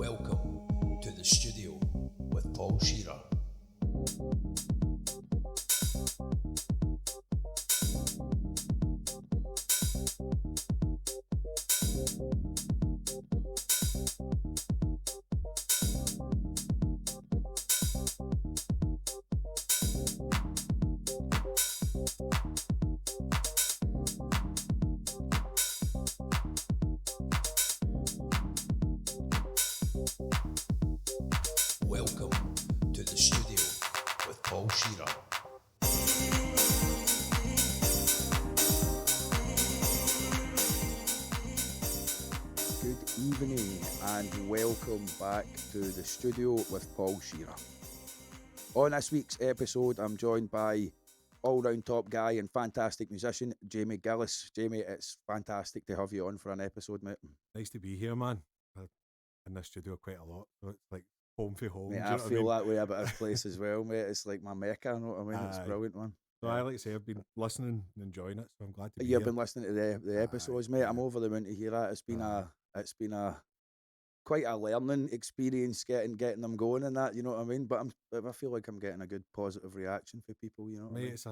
Welcome to the studio with Paul Shearer. Welcome to the studio with Paul Shearer. Good evening and welcome back to the studio with Paul Shearer. On this week's episode, I'm joined by all-round top guy and fantastic musician, Jamie Gillies. Jamie, it's fantastic to have you on for an episode, mate. Nice to be here, man. I'm in this studio quite a lot, so it's like home for home. Mate, do you I know what feel mean? that way about this place as well, mate. It's like my mecca, you know what I mean? It's Aye. brilliant, man. So I like to say I've been listening and enjoying it, so I'm glad to be You've here. been listening to the Aye, episodes, mate. I'm yeah. over the moon to hear that. It's been Aye. a quite a learning experience getting them going and that, you know what I mean? But I feel like I'm getting a good positive reaction for people, you know what I Mate, mean? it's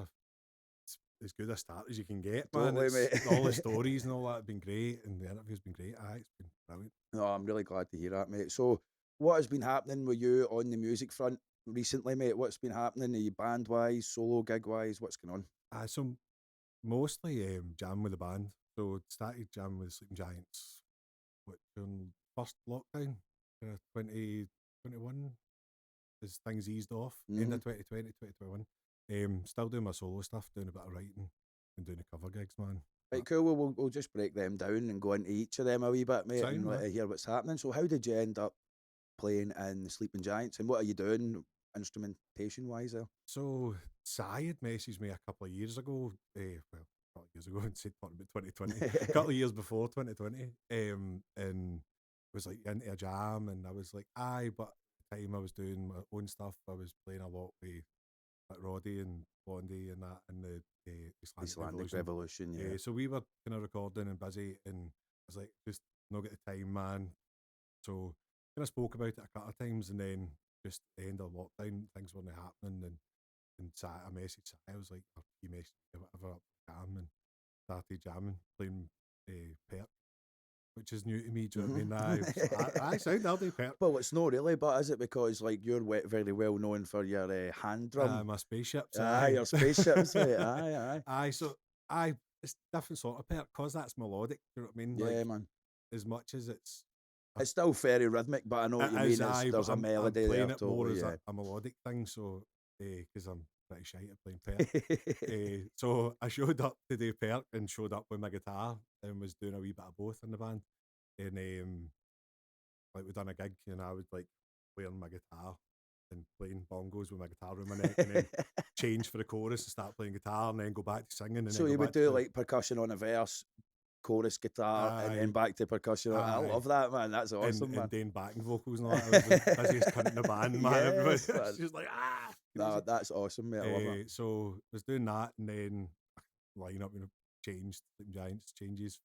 as good a start as you can get, man. Totally, It's, mate. all the stories and all that have been great, and the interview's been great. Aye, it's been brilliant. No, I'm really glad to hear that, mate. So, what has been happening with you on the music front recently, mate? What's been happening? Are you band-wise, solo gig-wise? What's going on? So mostly jam with the band. So started jamming with the Sleeping Giants, during first lockdown, 2021, as things eased off, end of 2020, 2021. Still doing my solo stuff, doing a bit of writing and doing the cover gigs, man. Right, cool. Well, we'll just break them down and go into each of them a wee bit, mate, Sound, and let man. you hear what's happening. So, how did you end up playing in the Sleeping Giants, and what are you doing instrumentation-wise there? So Sai had messaged me a couple of years ago, well, a couple of years ago, and said talking about 2020, a couple of years before 2020, and was like into a jam, and I was like, aye, but at the time I was doing my own stuff. I was playing a lot with like Roddy and Blondie and that, and the Icelandic Revolution, yeah. So we were kind of recording and busy, and I was like, just not get the time, man. So kind of spoke about it a couple of times, and then just the end of lockdown, things weren't happening, and I messaged Sai, I was like, or he messaged me, whatever, jam, and started jamming, playing Perk, which is new to me, do you know what I mean? I sound, I'll do Perk. Well, it's not really, but is it because like you're very well known for your hand drum? My spaceships, Aye, your spaceships, mate. Aye. Aye, so it's different sort of Perk, because that's melodic, do you know what I mean? Yeah, Like, man. as much as it's still very rhythmic, but I know what you mean. There's a melody I'm playing there. it more Totally, as a melodic thing, so because I'm pretty shy at playing Perk. So I showed up to do Perk and showed up with my guitar and was doing a wee bit of both in the band. And like we done a gig, and I would like wearing my guitar and playing bongos with my guitar around my neck, and then change for the chorus and start playing guitar, and then go back to singing. And So then you go would back to do like percussion on a verse, chorus, guitar, and then Aye. back to percussion. I Aye. love that, man. That's awesome, and man. then backing vocals and all that. I was the busiest cunt in the band, man. Everybody Yes, man. was just like, No, crazy. that's awesome, mate. I love that. So I was doing that, and then lineup, changed. Sleeping Giants changes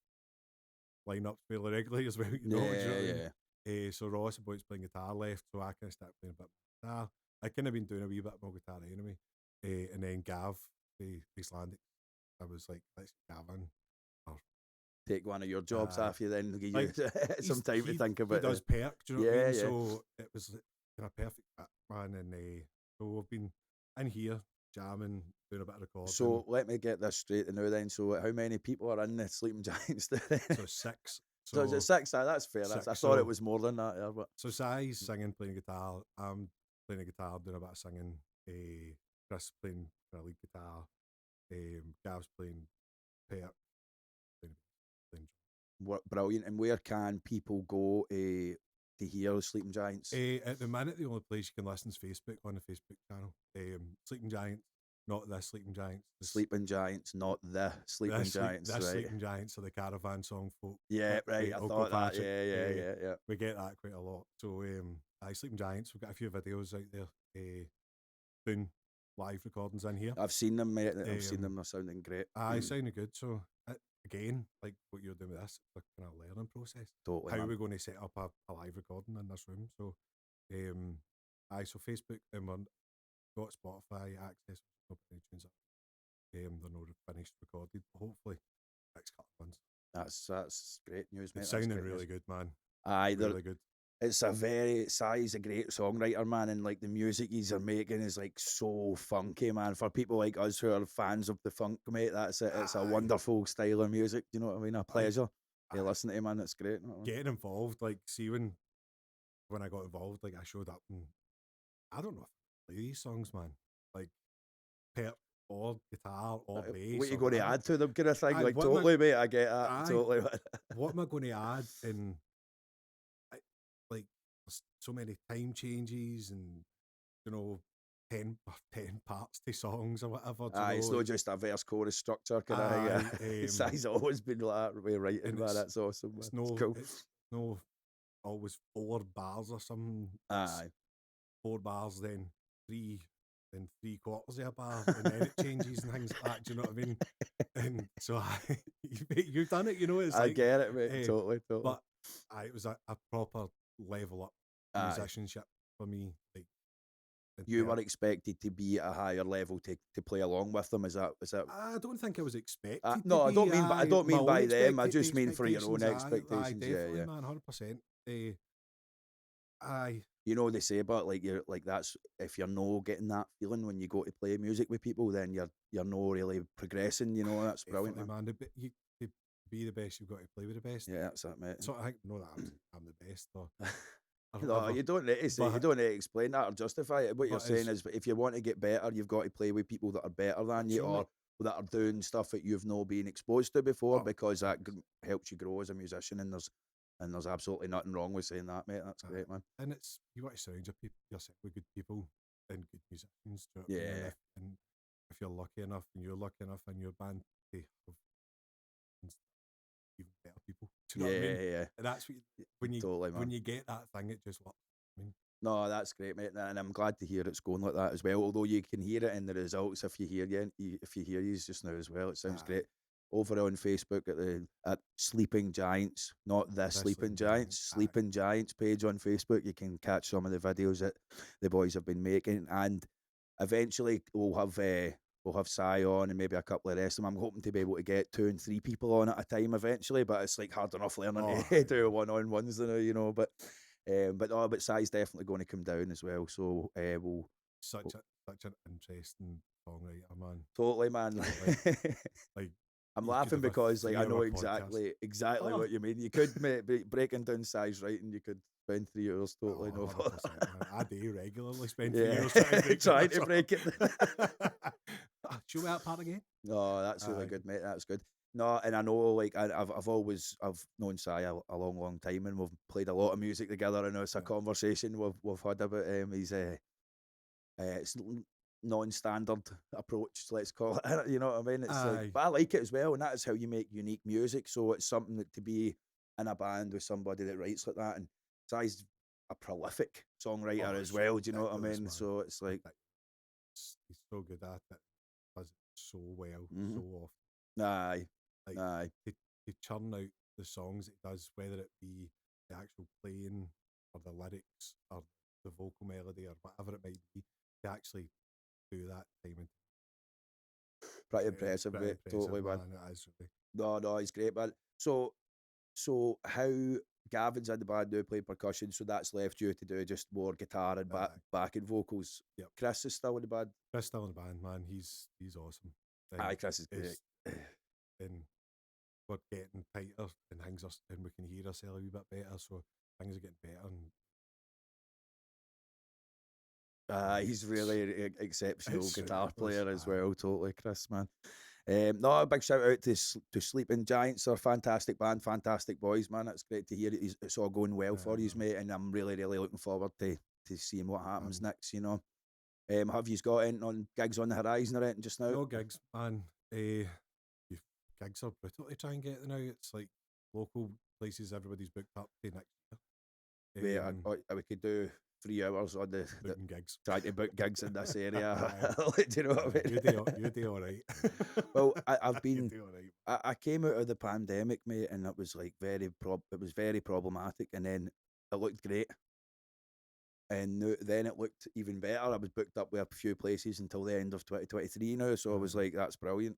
lineups fairly regularly as well. You know, do you know what I mean? So Ross and Boyd's playing guitar left, so I kind of started playing a bit of guitar. I kind of been doing a wee bit more guitar anyway. And then Gav, the Icelandic, I was like, let's get Gav in. Take one of your jobs off you, then give you Like, some time to think about it. He does Perk, do you know what I mean? So it was kind of perfect fit, man. And so we've been in here jamming, doing a bit of recording. So let me get this straight now then. So how many people are in the Sleeping Giants then? So 6. So is it 6? That's fair. Six, I thought it was more than that. Yeah, but So Sai's singing, playing guitar. I'm playing a guitar, doing a bit of singing. Chris playing a lead guitar. Gav's playing Perk. Playing brilliant. And where can people go to hear the Sleeping Giants? At the minute, the only place you can listen is Facebook, on the Facebook channel. Sleeping Giants, not the Sleeping Giants. Sleeping Giants, not the Sleeping Giants. The Right. Sleeping Giants are the Caravan song folk. Yeah, right. I Uncle thought that. Patrick. Yeah. We get that quite a lot. So, Sleeping Giants, we've got a few videos out there. Doing live recordings in here. I've seen them, mate. I've seen them. They're sounding great. Sounding good. So again, like what you're doing with this, a kind of learning process. Totally, How are man. we going to set up a live recording in this room? So, so Facebook, and we've got Spotify access. No tunes up. They're not finished recorded. But hopefully, next couple of months. That's great news, mate. It's That's sounding great really news. good, man. Aye, Really good. it's a very Sai's a great songwriter, man, and like the music he's making is like so funky, man. For people like us who are fans of the funk, mate, that's it. It's a Aye. wonderful style of music. You know what I mean? A pleasure. Aye. Listen to him, man. It's great. You know what I mean? Getting involved, like, see when I got involved, like I showed up and I don't know if I play these songs, man. Like perk or guitar or bass. What you or going to whatever. add to them, kind of thing? Aye, Like what am I- totally, mate. I get that. Aye. Totally. What am I going to add in? Like, there's so many time changes and 10 parts to songs or whatever. Aye, it's not just a verse chorus structure, kind of thing. Sai's always been like that way writing, and man. That's awesome. Man. It's Cool. It's no always 4 bars or something. It's Aye. 4 bars, then 3, then 3/4 of a bar, and then it changes and things like that. Do you know what I mean? And so you've done it. It's I like, get it, mate. Totally. But it was a proper level up musicianship for me. Like, you were expected to be at a higher level to play along with them. Is that? I don't think I was expected. No, I don't mean. I don't mean by them. I just mean for your own expectations. expectations. Definitely, Yeah, man, 100%. Aye. You know they say about like you're like that's if you're no getting that feeling when you go to play music with people, then you're no really progressing. That's brilliant, man. To be the best, you've got to play with the best. Yeah, that's it, mate. So I think that I'm the best. Or no, you don't need to say. You don't need to explain that or justify it. What you're saying is, if you want to get better, you've got to play with people that are better than you, or that are doing stuff that you've not been exposed to before, because that helps you grow as a musician. And there's absolutely nothing wrong with saying that, mate. That's great, man. And you want to surround yourself with good people and good musicians. Yeah. And if you're lucky enough, and you're lucky enough in your band to have even better people. Do you know what I mean? Yeah. And that's when you get that thing, it just works. I mean, no, that's great, mate, and I'm glad to hear it's going like that as well. Although you can hear it in the results if you hear these just now as well. It sounds great. Over on Facebook at Sleeping Giants, not the Sleeping Giants, Sleeping Giants page on Facebook. You can catch some of the videos that the boys have been making, and eventually we'll have Sai on and maybe a couple of the rest of them. I'm hoping to be able to get 2 and 3 people on at a time eventually, but it's like hard enough learning to do one-on-ones now, But Sai's definitely going to come down as well. So we'll such an interesting songwriter, man. Totally, man. Like I'm laughing because I know exactly what you mean. You could be breaking down Sai's writing. You could spend 3 hours totally no bother. I do regularly spend 3 hours trying to break it. Show me that part again. No, that's really good, mate. That's good. No, and I know, I've known Sai a long time, and we've played a lot of music together. I know it's a conversation we've had about his it's non-standard approach, let's call it. You know what I mean? It's like, but I like it as well, and that is how you make unique music. So it's something that to be in a band with somebody that writes like that, and Sai's a prolific songwriter as well. Do you know what I mean? Man. So it's like he's so good at it, does it so well, so often. Aye. To churn out the songs it does, whether it be the actual playing or the lyrics or the vocal melody or whatever it might be, to actually do that time. Pretty impressive, mate. Totally, man. It is really. No, he's great, man. So how Gavin's in the band now playing percussion, so that's left you to do just more guitar and backing vocals. Yep. Chris is still in the band. Chris still in the band, man. He's awesome. Aye, Chris is great. And we're getting tighter and things and we can hear ourselves a wee bit better, so things are getting better. And he's really an exceptional guitar player as well. Totally, Chris, man. No, a big shout out to Sleeping Giants. They're a fantastic band, fantastic boys, man. It's great to hear it's all going well for you, mate. And I'm really, really looking forward to seeing what happens next. You know, have you got anything on gigs on the horizon or anything just now? No gigs, man. Gigs are brutal to try and get now. It's like local places, everybody's booked up to next year. We could do 3 hours on the booking gigs. trying to book gigs in this area. Aye. Do you know what I mean? You do all right. Well, I've You been. do all right. I came out of the pandemic, mate, and it was like it was very problematic, and then it looked great. And then it looked even better. I was booked up with a few places until the end of 2023 now, so I was like, that's brilliant.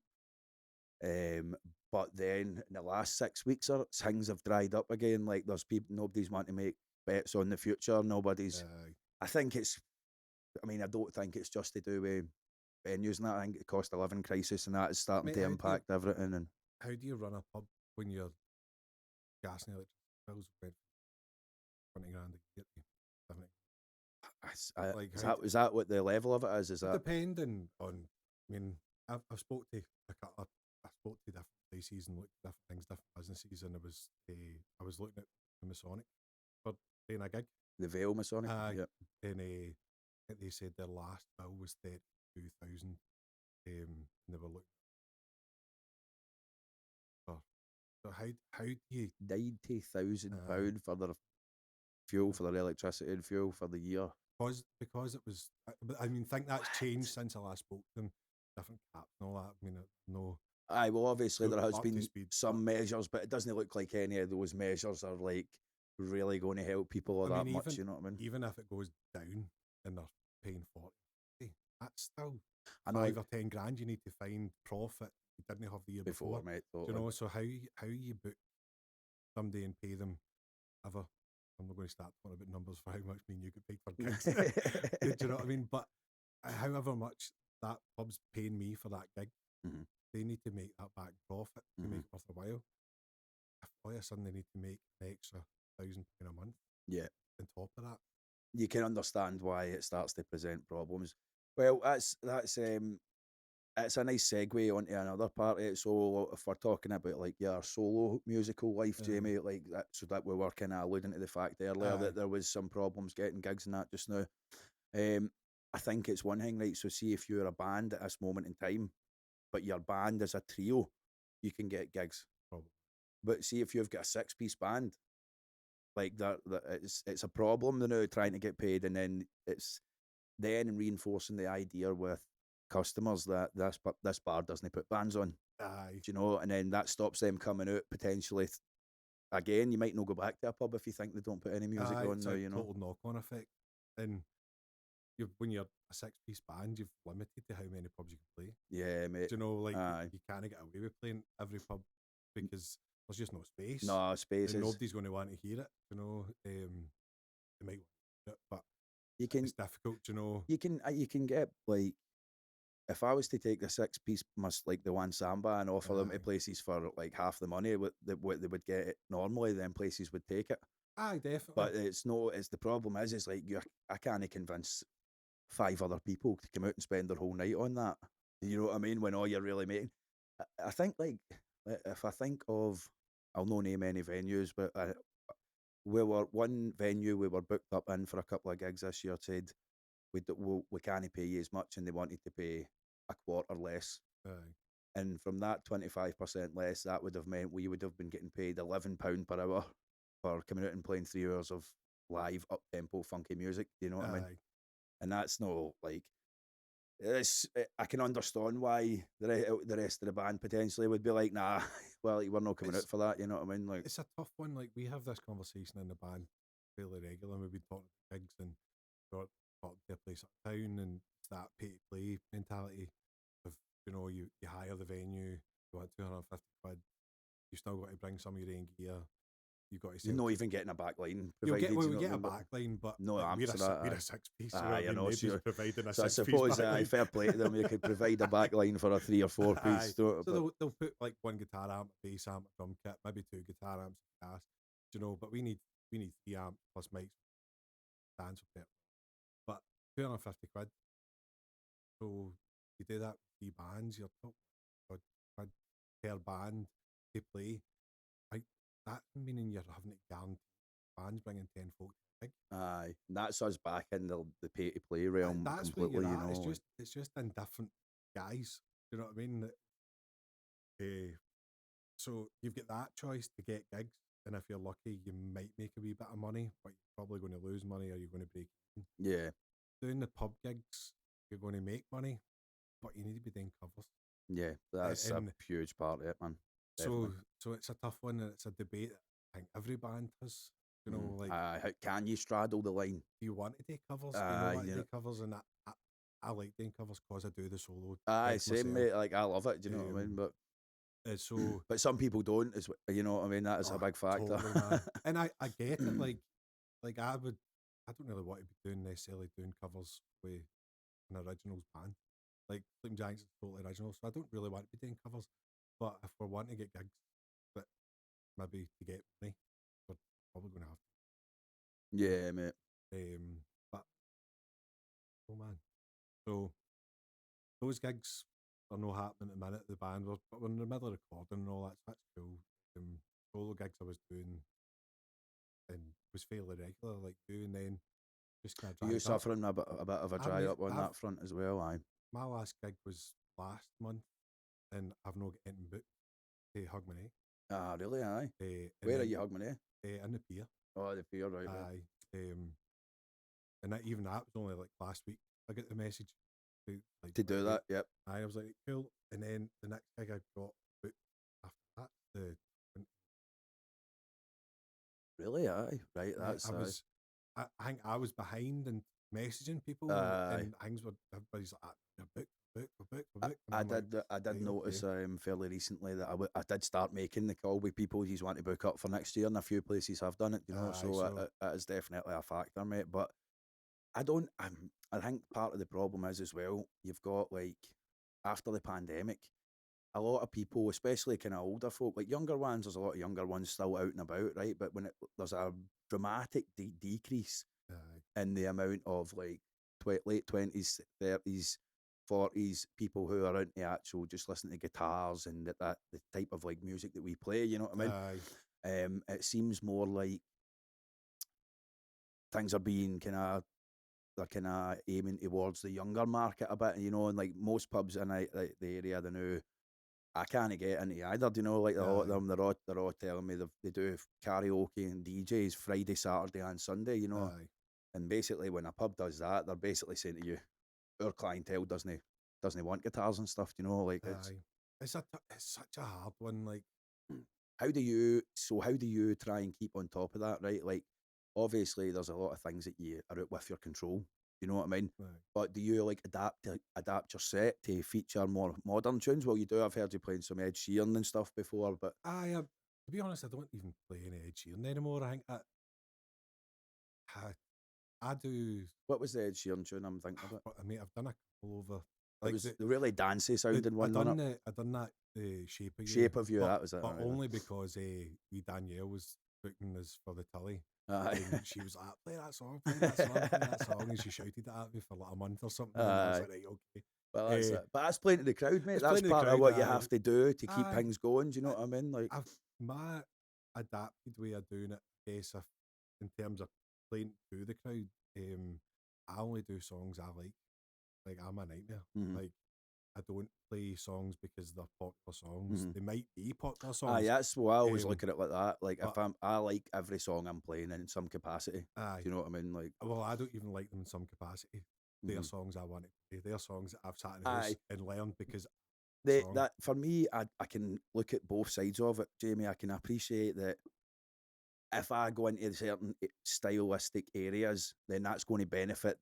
But then in the last 6 weeks, things have dried up again. Like there's people, nobody's wanting to make bets on the future. Nobody's. I think it's. I mean, I don't think it's just to do with venues and that. I think the cost of living crisis and that is starting Mate, to impact everything. And how do you run a pub when your gas and electricity bills went 20 grand a year? Like, is that what the level of it is? Is that depending on? I mean, I've spoke to I spoke to different places and looked at different things, different businesses, and I was looking at the Masonic for doing a gig. the Vale Masonic? Yep. And I think they said their last bill was 32,000. And they were looking for. So how do you £90,000 for their fuel, for their electricity and fuel for the year? Because it was. I mean, think that's changed since I last spoke to them. Different caps and all that. I mean, no. Aye, well, obviously there has up to been speed, some measures, but it doesn't look like any of those measures are like really going to help people or that much. You know what I mean? Even if it goes down and they're paying 40, that's still I know, 5 or 10 grand. You need to find profit you didn't have the year before, mate. Do you know? So how you book somebody and pay them ever? I'm not going to start talking about numbers for how much me and you get paid for gigs. Do you know what I mean? But however much that pub's paying me for that gig, they need to make that back profit to make it worth a while. If all of a sudden they need to make an extra £1,000 a month, on top of that, you can understand why it starts to present problems. Well, that's it's a nice segue onto another part of it. So if we're talking about like your solo musical life, Jamie, like that, so that we were kind of alluding to the fact earlier that there was some problems getting gigs and that just now. I think it's one thing, right? So see if you're a band at this moment in time, but your band is a trio, you can get gigs. Probably. But see if you've got a 6-piece band, like that it's a problem now trying to get paid, and then it's then reinforcing the idea with customers that this bar doesn't put bands on. Aye. Do you know? And then that stops them coming out potentially. Again, you might not go back to a pub if you think they don't put any music on it's now. a You know, total knock-on effect. And when you're a 6-piece band, you've limited to how many pubs you can play. Yeah, mate. Do you know, like you can't get away with playing every pub because there's just no space. No spaces. And nobody's going to want to hear it. You know, they might want to hear it, but it's difficult. You know, you can get like. If I was to take the 6-piece, like the one samba, and offer them to places for like half the money what they would get it normally, then places would take it. Aye, definitely. But it's the problem is like I can't convince 5 other people to come out and spend their whole night on that. You know what I mean? When all you're really making, I think like if I think of, I'll not name any venues, but one venue we were booked up in for a couple of gigs this year said we can't pay you as much, and they wanted to pay a quarter less. Aye. And from that 25% less, that would have meant we would have been getting paid £11 per hour for coming out and playing 3 hours of live up tempo funky music. Do you know what I mean? And that's no like. I can understand why the rest of the band potentially would be like, nah, well, we're not coming out for that. You know what I mean? Like, it's a tough one. Like we have this conversation in the band fairly regular. We've been talking about gigs and got to a place uptown, and it's that pay to play mentality of, you know, you hire the venue, you want 250 quid, you still got to bring some of your own gear. You've got to say you're not even getting a back line provided. We get a back line, but no, like, we're a 6-piece. I know, sure. Providing a so 6-piece. I suppose fair play to them. You could provide a back line for a 3 or 4-piece. So they'll put like one guitar amp, a bass amp, a drum kit, maybe 2 guitar amps, gas. You know, but we need 3 amps plus mics, stands up there. But 250 quid. So you do that with 3 bands, you're talking per band to play. That meaning you're having to guarantee bands bringing 10 folk to the gig. Aye, that's us back in the pay to play realm. That's completely. Where you're at. You know, it's just in different guys. You know what I mean? So you've got that choice to get gigs, and if you're lucky, you might make a wee bit of money, but you're probably going to lose money or you're going to break scene. Yeah, Doing the pub gigs, you're going to make money, but you need to be doing covers. yeah, that's a And huge part of it, man. so Definitely. it's a tough one, and it's a debate that I think every band has. You know, like, How can you straddle the line? do you want to do covers? Do you not want to You do know, covers? And I like doing covers because I do the solo gigs same, myself. mate. Like, I love it. Do you know what I mean? Um, so But some people don't. You know what I mean? That is a oh, big factor. totally, man. And I get it. Like I don't really want to be doing necessarily doing covers with an originals band. Like Sleeping Giants is totally original, so I don't really want to be doing covers. But if we're wanting to get gigs, that maybe to get money, we're probably going to have Yeah, mate. to. But oh man, so those gigs are no happening at the minute. The band, but we're in the middle of recording and all that. So that's cool. Solo gigs I was doing and was fairly regular, like doing then just kind of Are you dried up. suffering a bit of a I dry mean, up on that front as well? Aye. my last gig was last month, and I've not got anything booked to hug my neck. Ah, really? Aye. And Where are then, you hugging me? in the pier. Oh, the fear, right? Aye. And that, even that was only like last week. I got the message to like To do that, yep. I was like, cool. And then the next gig I got booked after that, Really? Aye. Right. That's. I think I was behind and messaging people, Aye. and things were, everybody's like, you're booked, we're booked. And I I'm like, did. I did right, notice okay. fairly recently that I did start making the call with people who's want to book up for next year, and a few places have done it. You know, Aye, so so it is definitely a factor, mate. But I don't. I think part of the problem is as well. You've got like after the pandemic, a lot of people, especially kind of older folk, like younger ones. There's a lot of younger ones still out and about, right? But there's a dramatic decrease aye, in the amount of like late 20s, 30s, 40s people who are into actual just listening to guitars and that the type of like music that we play. You know what I mean? aye, It seems more like things are being they're kind of aiming towards the younger market a bit, you know, and like most pubs in like the area, they know I can't get into either. Do you know, like a lot of aye, them, they're all telling me they do karaoke and DJs Friday, Saturday, and Sunday. You know, aye, and basically when a pub does that, they're basically saying to you, our clientele doesn't want guitars and stuff. You know, like it's aye. It's such a hard one. Like, how do you try and keep on top of that, right? Like obviously there's a lot of things that you are out with your control. You know what I mean? aye. But do you like adapt your set to feature more modern tunes? Well, you do. I've heard you playing some Ed Sheeran and stuff before, but To be honest, I don't even play any Ed Sheeran anymore. I think I do. what was the Ed Sheeran tune I'm thinking about? I mean, I've done a couple over. It Like was the really dancey sounding I one, wasn't done it? I done that Shape of You, Shape of You, that was it. but Right, only because we Danielle was booking us for the Tully, aye. and she was like, play that song, play that song, play that song, and she shouted it at me for like a month or something, and I was Aye. like, right, okay. Well, that's it. But that's playing to the crowd, mate. It's That's playing to the part of crowd. what you have to do to keep Aye. things going. Do you know what I mean? Like, I've my adapted way of doing it. I guess if, in terms of playing to the crowd, I only do songs I like. Like I'm a nightmare. mhm. Like I don't play songs because they're popular songs. They might be popular Aye, songs. that's why I always Um, look at it like that. Like, but I like every song I'm playing in some capacity. aye, Do you know what I mean? Like, well, I don't even like them in some capacity. They're mhm. songs I want to play. They're songs that I've sat in the house Aye, and learned because that for me, I can look at both sides of it, Jamie. I can appreciate that if I go into certain stylistic areas, then that's going to benefit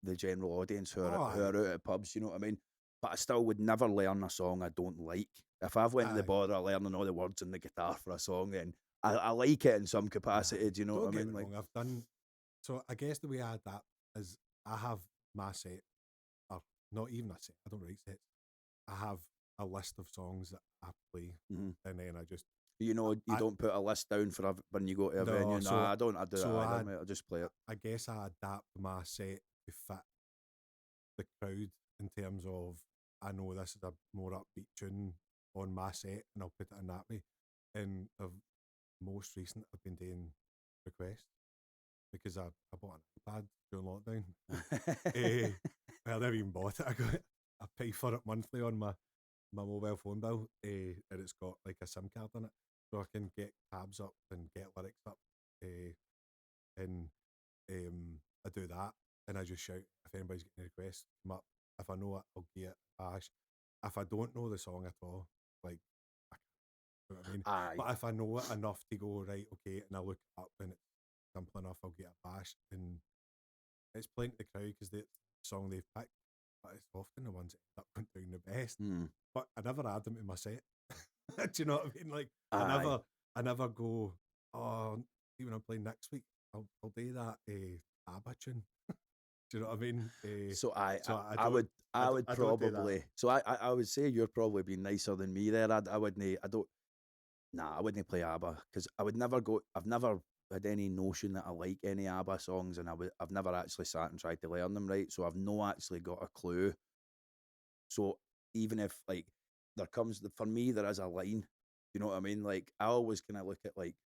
the general audience who oh are aye, out at pubs. You know what I mean? But I still would never learn a song I don't like. If I've went to the aye, bother of learning all the words and the guitar for a song, then I like it in some capacity. aye. Do you know what Don't I get mean? me Like, wrong. I've done so. I guess the way I adapt is I have my set, or not even a set. I don't write sets. I have a list of songs that I play, mhm. and then I just You know, you I don't put a list down for when you go to a no. venue. Nah, I don't. I do So that either, I mate. I just play it. I guess I adapt my set to fit the crowd in terms of I know this is a more upbeat tune on my set, and I'll put it in that way. And of most recent, I've been doing requests because I bought an iPad during lockdown. Well, I never even bought it. I pay for it monthly on my mobile phone bill, and it's got like a SIM card in it, so I can get tabs up and get lyrics up, and I do that. and I just shout if anybody's getting a request, come up. If I know it, I'll give it a bash. If I don't know the song at all, like, I can't, you know what I mean? Aye. But if I know it enough to go, right, okay, and I look it up and it's simple enough, I'll get a bash. And it's playing to the crowd because the song they've picked, but it's often the ones that end up doing the best. But I never add them to my set. Do you know what I mean? Like, Aye. I never go, oh, see when I'm playing next week, I'll do that ABBA tune. Do you know what I mean? So I don't- I would I don't do that. probably. So I would say you're probably being nicer than me there. I wouldn't. I don't. Nah, I wouldn't play ABBA because I would never go. I've never had any notion that I like any ABBA songs, and I've never actually sat and tried to learn them, right? So I've no actually got a clue. So even if like there comes for me, there is a line. You know what I mean? Like I always kind of look at like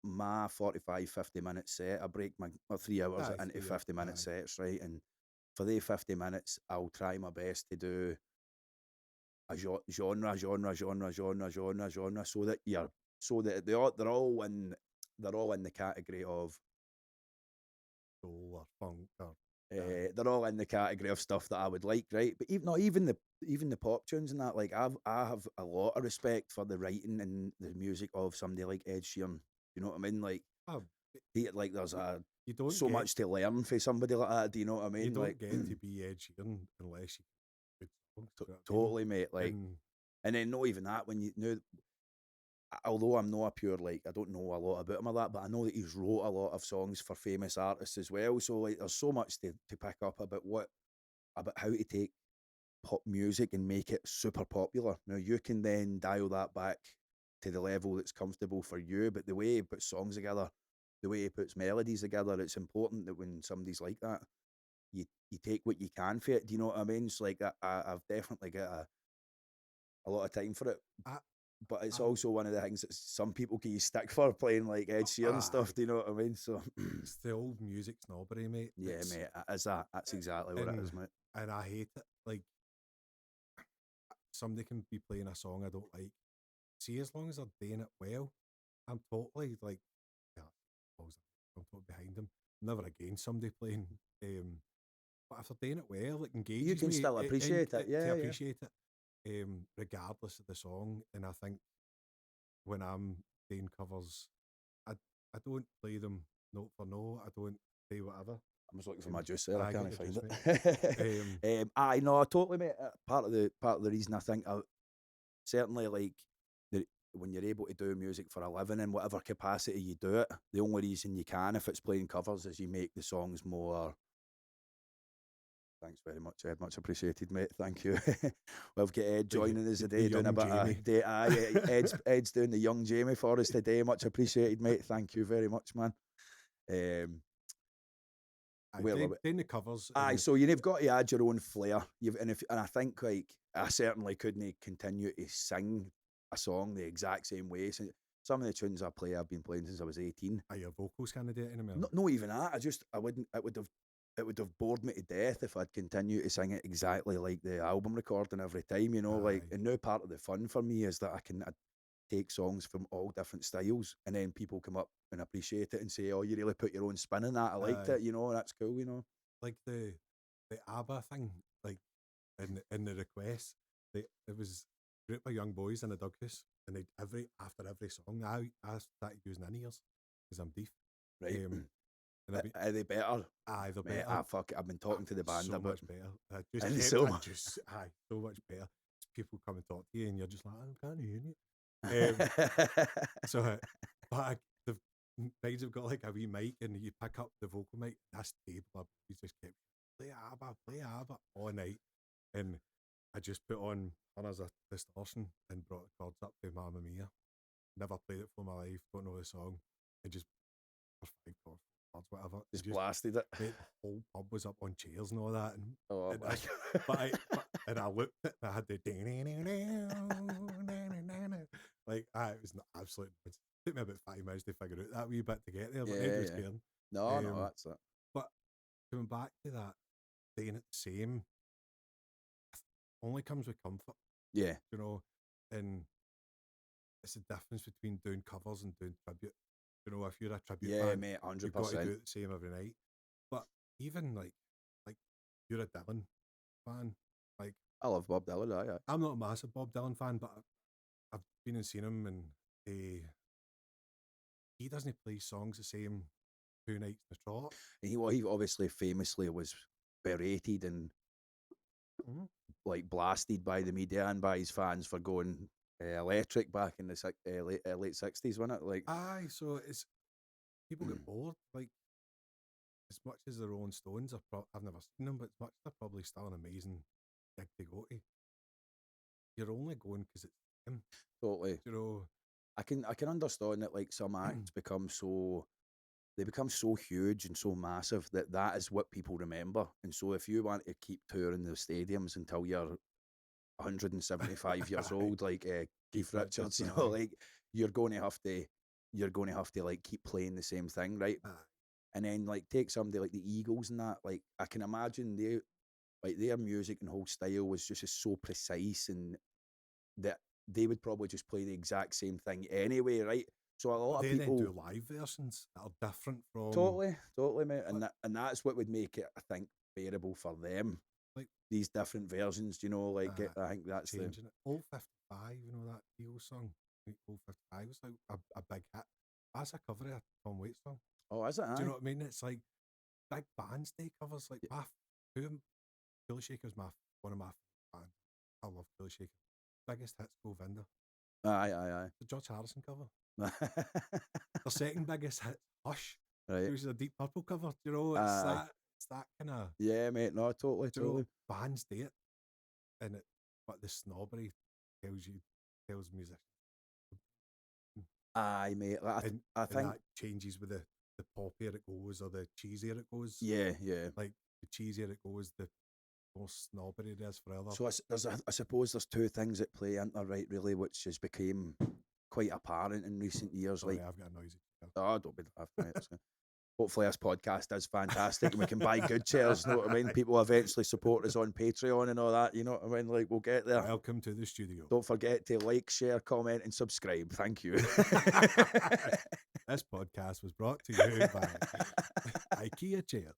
my 45, 50-minute set. I break my 3 hours Aye, into 3 hours, 50-minute aye. sets, right? And for the 50 minutes, I'll try my best to do a genre, so that they're all in the category of Soul or funk or they're all in the category of stuff that I would like, right? But even the pop tunes and that, like I have a lot of respect for the writing and the music of somebody like Ed Sheeran. You know what I mean? Like oh, like there's you don't so get, much to learn for somebody like that. Do you know what I mean? you don't Like get to be Ed Sheeran unless you good songs. Do you know what I mean? totally, mate. Like, and then not even that when you know. Although I'm not a pure like I don't know a lot about him or that, but I know that he's wrote a lot of songs for famous artists as well. So like, there's so much to pick up about how to take pop music and make it super popular. Now you can then dial that back to the level that's comfortable for you, but the way he puts songs together, the way he puts melodies together, it's important that when somebody's like that, you take what you can for it. Do you know what I mean? It's like I've definitely got a lot of time for it. But it's also one of the things that some people can stick for playing like Ed Sheeran stuff. Do you know what I mean? So it's the old music snobbery, mate. yeah, mate, that's exactly what it is, mate. And I hate it. Like somebody can be playing a song I don't like. See, as long as they're doing it well, I'm totally like, yeah, I'm totally behind them. Never against somebody playing. But if they're doing it well, it engages You can me. still appreciate it, yeah, to yeah. appreciate it, regardless of the song. And I think when I'm doing covers, I don't play them note for note. I don't say whatever. I'm just looking for my juice there. I I can't get your find juice, it. I know, totally, mate. Part of the reason I think certainly like when you're able to do music for a living in whatever capacity you do it, the only reason you can if it's playing covers is you make the songs more. Thanks very much, Ed. Much appreciated, mate. Thank you. We've got Ed joining us today, doing a bit of day. Ed's doing the young Jamie for us today. Much appreciated, mate. Thank you very much, man. doing the covers. Aye, so you've got to add your own flair. And I think like I certainly couldn't continue to sing a song the exact same way. So some of the tunes I've been playing since I was 18. Are your vocals kind of do it anymore? Not even that. I wouldn't. It would have bored me to death if I'd continued to sing it exactly like the album recording every time. You know, like, and now part of the fun for me is that I take songs from all different styles, and then people come up and appreciate it and say, "Oh, you really put your own spin in that. I liked it." You know, that's cool. You know, like the ABBA thing, like in the requests, it was a group of young boys in a dog house, and they after every song, I started using in-ears because I'm deaf. Right. And are they better? Aye, they're Mate, better. Fuck it. I've been talking to the band so about much better. so much better. People come and talk to you, and you're just like, I can't hear you. But the guys have got like a wee mic, and you pick up the vocal mic. That's table. We just kept play ABBA all night, and I just put on as a distortion and brought the chords up to Mamma Mia. Never played it for my life. Don't know the song. And just for 5 chords, whatever. Just blasted it. Mate, the whole pub was up on chairs and all that. And, oh, and I looked at it, and I had the like, it was an absolute. It took me about 5 minutes to figure out that wee bit to get there, but nobody was caring. No, that's it. But coming back to that, saying it the same only comes with comfort. Yeah. You know, and it's the difference between doing covers and doing tribute. You know, if you're a tribute band, mate, 100%. you've got to do it the same every night. But even like you're a Dylan fan. Like I love Bob Dylan. Aye. I'm not a massive Bob Dylan fan, but I've been and seen him, and he doesn't play songs the same 2 nights in the trot. He obviously famously was berated and like blasted by the media and by his fans for going electric back in the late 60s, wasn't it? Like, Aye, so it's people get bored. Like, as much as the Rolling Stones I've never seen them, but as much as they're probably still an amazing gig to go to, you're only going because it's him. totally. You know, I can understand that like some acts become so huge and so massive that is what people remember. And so if you want to keep touring the stadiums until you're 175 years old, like Keith Richards, you know, like you're going to have to like keep playing the same thing, right? And then like take somebody like the Eagles and that, like I can imagine their music and whole style was just so precise, and that they would probably just play the exact same thing anyway, right? So a lot of people then do live versions that are different from totally, mate, and that's what would make it, I think, bearable for them. Like these different versions, you know, like I think that's changing it. Old 55, you know that Eagles song. Old 55 was like a big hit. That's a cover of a Tom Waits song. Oh, is it? Do you know what I mean? It's like big bands day covers. Like Coolie Shaker's one of my bands. I love Coolie Shaker. Biggest hits Govinda. Aye. The George Harrison cover. Their second biggest hit, Hush. Right. It was a Deep Purple cover. You know, it's that kind of. Yeah, mate. No, totally. Know, bands do it, but the snobbery tells musicians. Aye, mate. Like, I think that changes with the poppier it goes or the cheesier it goes. Yeah. Like the cheesier it goes, the more snobbery it is forever. So I suppose there's two things at play, aren't there, right, really, which has become quite apparent in recent years. Sorry, like, I've got a noisy chair. Oh, don't be laughing, mate. Hopefully this podcast is fantastic and we can buy good chairs, you know what I mean? People eventually support us on Patreon and all that, you know what I mean? Like, we'll get there. Welcome to the studio. Don't forget to like, share, comment and subscribe. Thank you. This podcast was brought to you by IKEA chair.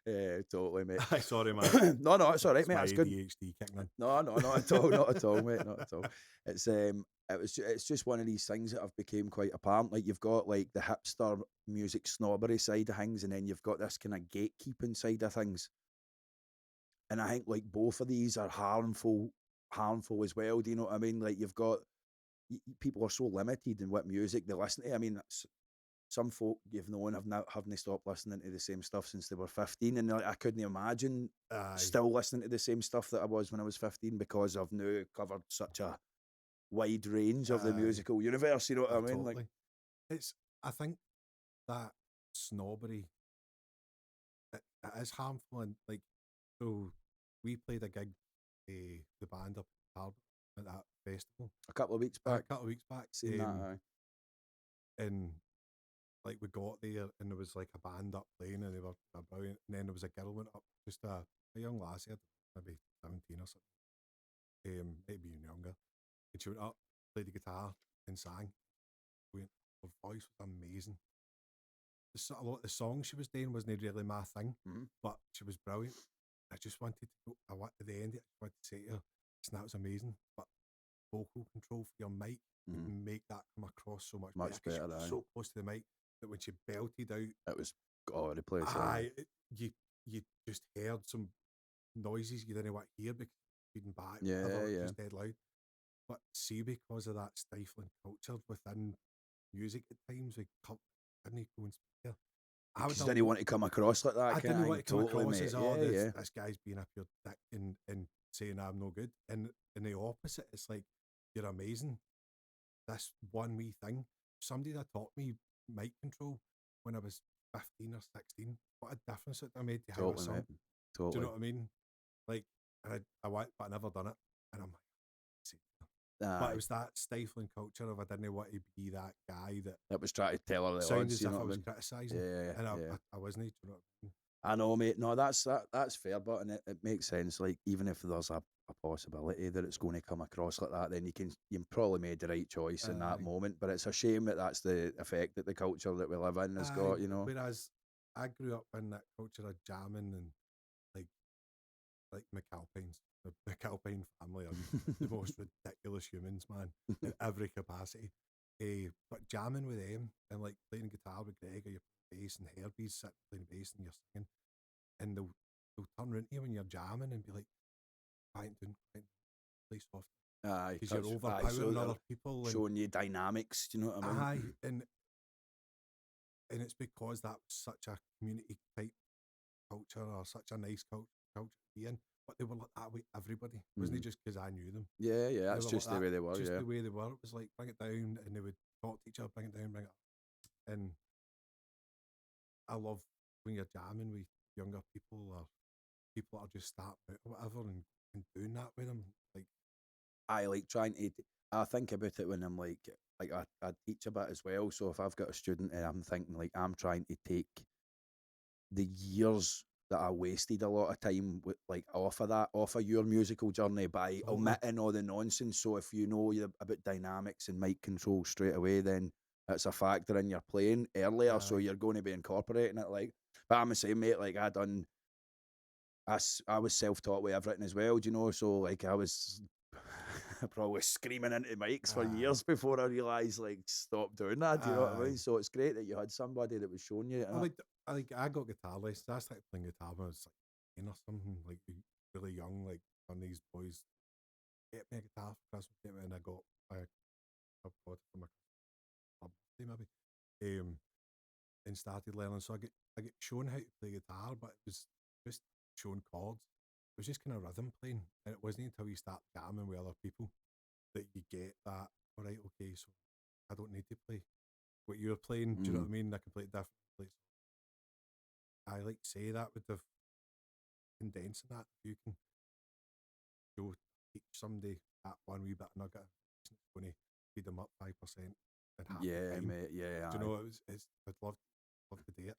Yeah, totally, mate. Sorry, man. No, it's all right, mate. That's good. ADHD kicking in. No, not at all, not at all, mate, not at all. It's just one of these things that have become quite apparent. Like, you've got like the hipster music snobbery side of things, and then you've got this kind of gatekeeping side of things. And I think like both of these are harmful as well. Do you know what I mean? Like, you've got people are so limited in what music they listen to. I mean, some folk you've known haven't stopped listening to the same stuff since they were 15, and I couldn't imagine still listening to the same stuff that I was when I was 15, because I've now covered such a wide range of the musical universe. You know what I mean? Totally. Like, I think that snobbery it is harmful, and like, so we played a gig, the band up at that festival a couple of weeks back. Seen that, and like we got there and there was like a band up playing and they were brilliant, and then there was a girl went up, just a young lassie, maybe 17 or something, maybe even younger, and she went up, played the guitar and sang. Her voice was amazing. A lot of the songs she was doing wasn't really my thing, but she was brilliant. I just wanted to go, at the end, I just wanted to say to her, that was amazing, but vocal control for your mic would make that come across so much better. She was so close to the mic that when she belted out, it was all over the place. You just heard some noises you didn't want to hear because feeding back. Yeah. Just dead loud. But see, because of that stifling culture within music at times, we didn't go and speak. I didn't want to come across like that. I didn't want to come across as this guy's being up your dick and saying I'm no good. And the opposite, it's like, you're amazing. This one wee thing. Somebody that taught me mic control when I was 15 or 16. What a difference it made to how I sung. Totally. Do you know what I mean? Like, and I went, but I never done it. And I'm like, but it was that stifling culture of I didn't want to be that guy that was trying to tell her that sounded as if I was criticising. And I wasn't. Do you know what I mean? I know, mate. No, that's fair, but and it makes sense. Like, even if there's a possibility that it's going to come across like that, then you probably made the right choice in that moment. But it's a shame that that's the effect that the culture that we live in has got. You know. Whereas I grew up in that culture of jamming and like McAlpines. The McAlpine family are the most ridiculous humans, man, in every capacity. But jamming with them and like playing guitar with Greg or you play bass and Herbie's sitting playing bass and you're singing, and they'll turn around to you when you're jamming and be like, quiet down, play soft, Aye, because you're so overpowering they're other people. And showing you dynamics. Do you know what I mean? aye, and it's because that was such a community type culture or such a nice culture to be in. But they were like that with everybody. It wasn't just because I knew them. Yeah, They that's were just like the that, way they were. just Yeah, the way they were. It was like bring it down, and they would talk to each other, bring it down, bring it up. And I love when you're jamming with younger people or people that are just starting out or whatever, and doing that with them. Like, I like trying to. I think about it when I'm like I teach a bit as well. So if I've got a student and I'm thinking like I'm trying to take the years that I wasted a lot of time with, like off of your musical journey by Totally. omitting all the nonsense. So if you know you're about dynamics and mic control straight away, then it's a factor in your playing earlier. So Aye. you're going to be incorporating it. Like, but I'm the same, mate. Like I was self-taught with everything as well. Do you know? So like I was probably screaming into mics for Aye. years before I realised like stop doing that. Do you know what I Aye. mean? So it's great that you had somebody that was showing you. I got guitar lessons. I started playing guitar when I was like 10 or something, like really young. Like one of these boys get me a guitar for Christmas, and I got I bought it for my birthday maybe, and started learning. So I get shown how to play guitar, but it was just showing chords. It was just kind of rhythm playing, and it wasn't until you start jamming with other people that you get that. All right, okay, so I don't need to play what you're playing. Do you know what I mean? I can play it differently. I like say that with the condensing that you can go teach somebody that one wee bit nugget it's going to speed them up 5% in half the Yeah, time. mate. Yeah, Do you know I'd love to do it.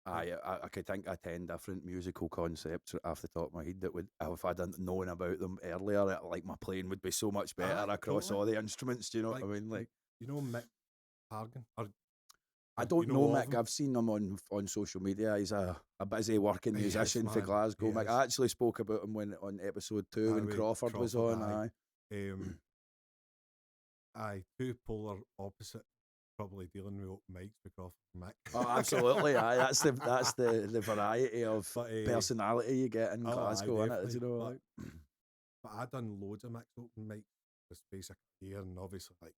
I could think of 10 different musical concepts off the top of my head that would, if I didn't known about them earlier, like my playing would be so much better Aye, across totally. all the instruments. Do you know Like, what I mean? Like, you know Mick Hargan? I You don't know of Mick. him? I've seen him on social media. He's a busy working He is, musician for man. Glasgow. He Mick, is. I actually spoke about him on episode 2 Aye, when with Crawford was on. aye. Aye. Aye, two polar opposite, probably dealing with open mics with Crawford and Mick. Oh, absolutely. Aye, that's the variety of But, personality you get in oh, aye, Glasgow, innit? definitely. You know, But- like. But I done loads of mixed open mics this basic year, and obviously like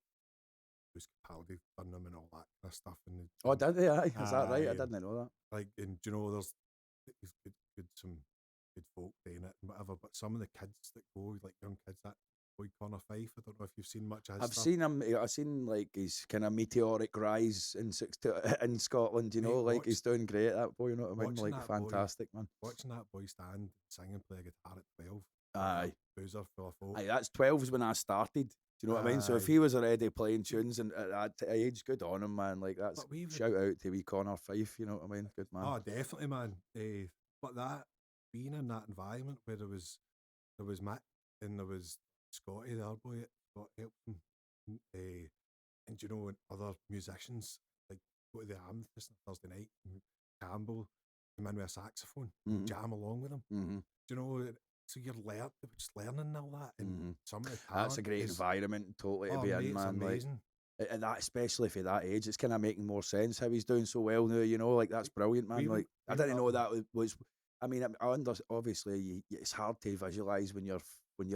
Bruce Capaldi done them and all that kind of stuff. And Oh, did they? Aye, is that right? I Aye, didn't know that. like, and do you know, there's some good folk doing it and whatever. But some of the kids that go, like young kids, that boy Connor Fife. I don't know if you've seen much of his I've stuff. seen him. I've seen like his kind of meteoric rise in Scotland. You know, Mate, like he's doing great. That boy, you know what I mean? watching Like that boy- fantastic, man. Watching that boy stand, sing, and play a guitar at 12. Aye. Boozer full of folk. Aye, that's 12's when I started. Do you know what I mean? So if Aye. he was already playing tunes and at that age, good on him, man. Like that's But we've- shout out to wee Connor Fife. You know what I mean? Good man. Oh, definitely, man. But that being in that environment where there was Mick and there was Scotty, the other boy, Scott helped him, and you know, and other musicians like go to the Amethyst on Thursday night. And Campbell come in with a saxophone, Mhm. jam along with him. Mm-hmm. Do you know? So you're just learning all that, and some of the talent That's a great is, environment, totally to oh, be mate, in, it's man. Like, amazing. and that, especially for that age, it's kind of making more sense how he's doing so well now. You know, like that's brilliant, man. We were- Like I we were didn't up know in- that was. I mean, obviously it's hard to visualize when you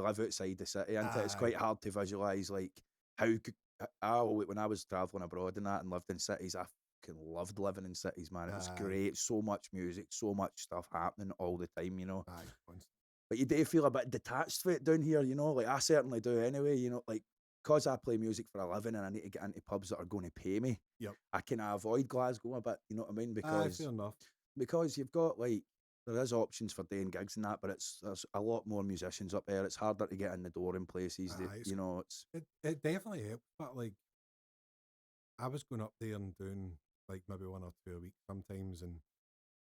live outside the city, and it's Aye. quite hard to visualize like how when I was traveling abroad and that and lived in cities, I fucking loved living in cities, man. It was Aye. great, so much music, so much stuff happening all the time, you know. Aye, constant. But you do feel a bit detached from it down here, you know. Like I certainly do anyway, you know. Like because I play music for a living and I need to get into pubs that are going to pay me. Yep. I can avoid Glasgow a bit, you know what I mean? Aye, fair enough. Because you've got like there is options for doing gigs and that, but there's a lot more musicians up there. It's harder to get in the door in places that Aye, you know it's It definitely helps, but like I was going up there and doing like maybe 1 or 2 a week sometimes, and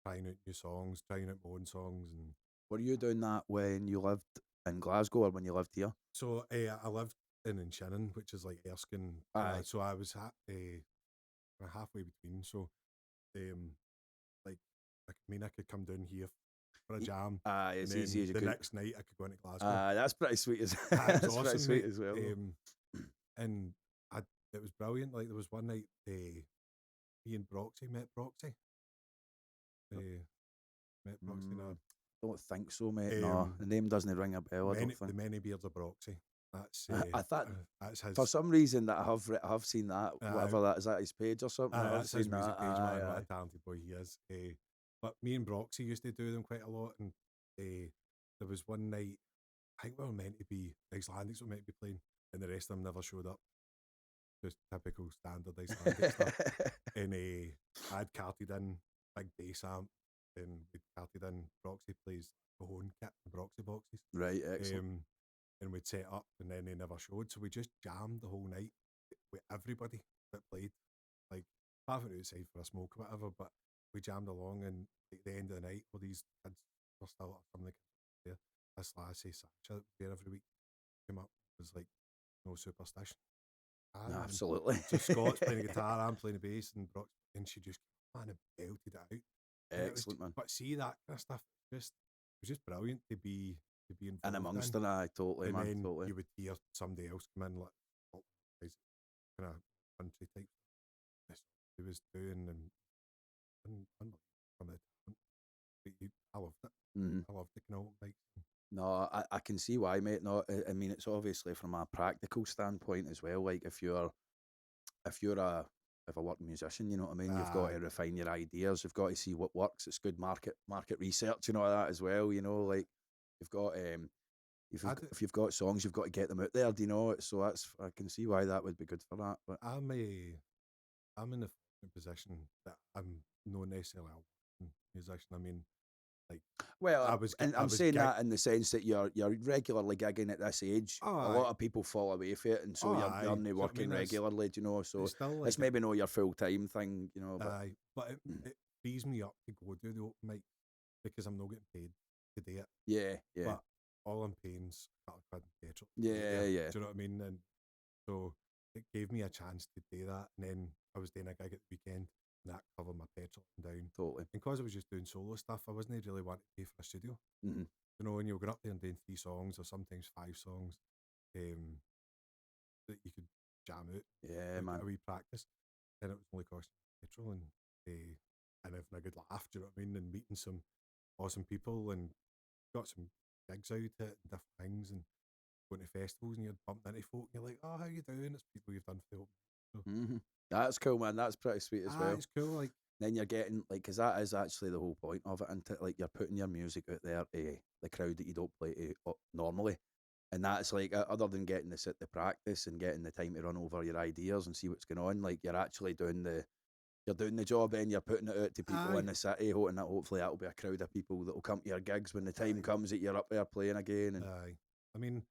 trying out new songs, trying out my own songs, and were you doing that when you lived in Glasgow or when you lived here? so I lived in Shannon, which is like Erskine. Aye. So I was halfway between. So like I could come down here for a jam, It's and easy then as you the could. next night I could go into Glasgow. That's pretty sweet as That was that's pretty awesome, sweet mate. as well. And it was brilliant. Like, there was one night, me and Broxy met Broxy. Met Broxy now. Don't think so, mate. No, the name doesn't ring a bell. I don't think. The many beards of Broxy. That's I thought that's his. for some reason that I have seen that. Whatever that is, that his page or something. I've That's his seen music that. page, man. What Aye. a talented boy he is. But me and Broxy used to do them quite a lot, and there was one night, I think we were meant to be, Icelandics were meant to be playing, and the rest of them never showed up. Just typical standard Icelandic stuff. And I'd carted in big bass amp, and we'd carted in Broxy plays Cajon kit and Broxy boxes. Right, excellent. And we'd set up, and then they never showed, so we just jammed the whole night with everybody that played. Like, having outside for a smoke or whatever, but we jammed along, and at the end of the night, all these kids were still at some of the kids there. This lassie, Sasha, that was there every week, came up, was like, no superstition. No, absolutely. So Scott's playing the guitar, I'm playing the bass, and she just came on and belted it out. Excellent, man. But see, that kind of stuff, it was just brilliant to be involved And amongst them, totally, and man, then totally. you would hear somebody else come in, like, kind of country type stuff he was doing, and some of the talent. I loved it. I loved the Canal Mike. No, I can see why, mate. No, I mean, it's obviously from a practical standpoint as well. Like, if you're a working musician, you know what I mean. You've got to refine your ideas. You've got to see what works. It's good market research, you know, that as well. You know, like, you've got if you've got songs, you've got to get them out there. Do you know? So I can see why that would be good for that. But I'm in the position that I'm not necessarily a working musician. I mean, like, well, I'm saying that in the sense that you're regularly gigging at this age. A lot of people fall away from it, and so you're not working regularly. Do you know? So it's maybe not your full time thing, you know. But it frees me up to go do the open mic because I'm not getting paid to do it. Yeah. But all I'm paying is £1 in petrol. Yeah. Do you know what I mean? And so it gave me a chance to do that. And then I was doing a gig at the weekend, and that covered my petrol and down. Totally. And because I was just doing solo stuff, I wasn't really wanting to pay for a studio. You know, when you were going up there and doing 3 songs or sometimes 5 songs, that you could jam out. Yeah, man. A wee practice, and it was only costing petrol and having a good laugh. Do you know what I mean? And meeting some awesome people, and got some gigs out at different things, and going to festivals, and you're bumped into folk, and you're like, oh, how you doing? It's people you've done for the open. So, that's cool, man. That's pretty sweet as well. It's cool. Like, then you're getting, like, because that is actually the whole point of it, and like, you're putting your music out there to the crowd that you don't play to normally, and that's like, other than getting to sit to practice and getting the time to run over your ideas and see what's going on, like, you're actually doing the job, and you're putting it out to people in the city, hoping that hopefully that'll be a crowd of people that will come to your gigs when the time comes that you're up there playing again. And I mean,